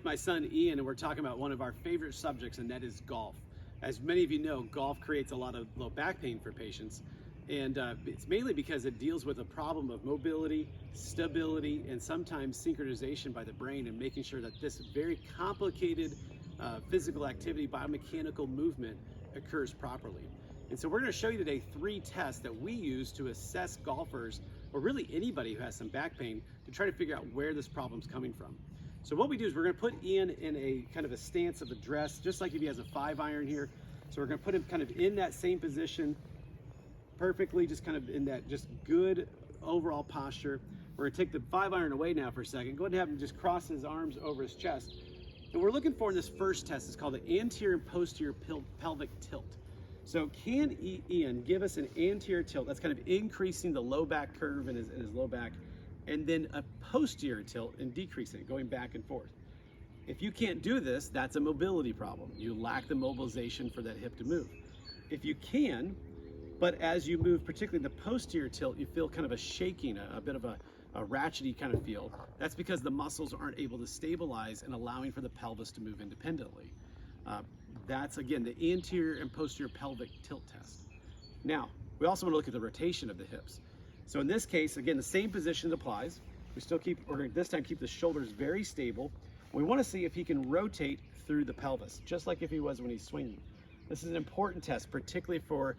with my son Ian, and we're talking about one of our favorite subjects, and that is golf. As many of you know, golf creates a lot of low back pain for patients, and it's mainly because it deals with a problem of mobility, stability, and sometimes synchronization by the brain, and making sure that this very complicated physical activity, biomechanical movement occurs properly. And so we're going to show you today 3 tests that we use to assess golfers, or really anybody who has some back pain, to try to figure out where this problem's coming from. So what we do is we're going to put Ian in a kind of a stance of address, just like if he has a 5-iron here. So we're going to put him kind of in that same position perfectly, just kind of in that just good overall posture. We're going to take the 5-iron away now for a second. Go ahead and have him just cross his arms over his chest. And we're looking for in this first test is called the anterior and posterior pelvic tilt. So can Ian give us an anterior tilt that's kind of increasing the low back curve in his low back, and then a posterior tilt and decreasing it, going back and forth? If you can't do this, that's a mobility problem. You lack the mobilization for that hip to move. If you can, but as you move, particularly the posterior tilt, you feel kind of a shaking, a bit of a ratchety kind of feel. That's because the muscles aren't able to stabilize and allowing for the pelvis to move independently. That's, again, the anterior and posterior pelvic tilt test. Now, we also want to look at the rotation of the hips. So in this case, again, the same position applies. We're going to this time keep the shoulders very stable. We want to see if he can rotate through the pelvis, just like if he was when he's swinging. This is an important test, particularly for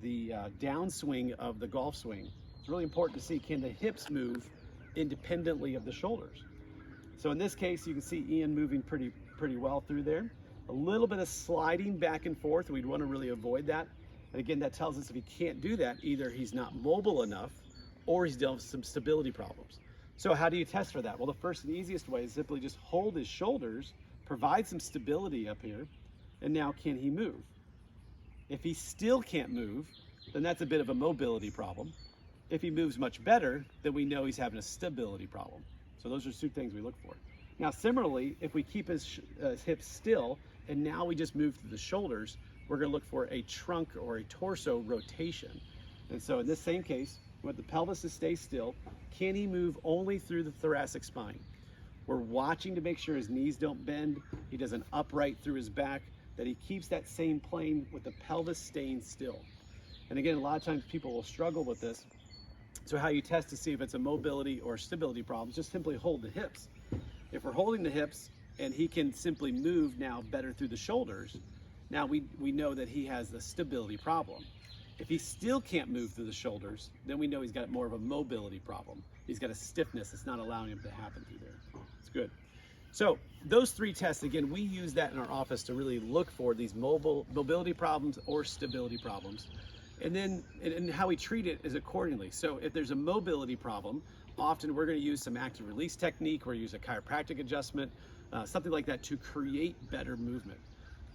the downswing of the golf swing. It's really important to see, can the hips move independently of the shoulders? So in this case, you can see Ian moving pretty well through there. A little bit of sliding back and forth. We'd want to really avoid that. And again, that tells us if he can't do that, either he's not mobile enough or he's dealing with some stability problems. So how do you test for that? Well, the first and easiest way is simply just hold his shoulders, provide some stability up here, and now can he move? If he still can't move, then that's a bit of a mobility problem. If he moves much better, then we know he's having a stability problem. So those are 2 things we look for. Now, similarly, if we keep his hips still, and now we just move through the shoulders, we're going to look for a trunk or a torso rotation. And so in this same case, we want the pelvis to stay still. Can he move only through the thoracic spine? We're watching to make sure his knees don't bend, he doesn't upright through his back, that he keeps that same plane with the pelvis staying still. And again, a lot of times people will struggle with this. So how you test to see if it's a mobility or stability problem, just simply hold the hips. If we're holding the hips and he can simply move now better through the shoulders, now we know that he has the stability problem. If he still can't move through the shoulders, then we know he's got more of a mobility problem. He's got a stiffness that's not allowing him to happen through there. It's good. So those 3 tests, again, we use that in our office to really look for these mobility problems or stability problems. And then and how we treat it is accordingly. So if there's a mobility problem, often we're going to use some active release technique, we're going to use a chiropractic adjustment, something like that, to create better movement.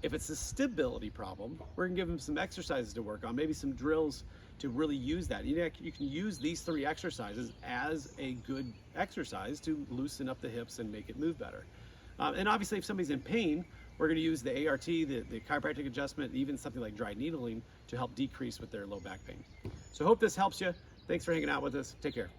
If it's a stability problem, we're going to give them some exercises to work on, maybe some drills to really use that. You can use these 3 exercises as a good exercise to loosen up the hips and make it move better. And obviously, if somebody's in pain, we're going to use the ART, the chiropractic adjustment, even something like dry needling to help decrease with their low back pain. So I hope this helps you. Thanks for hanging out with us. Take care.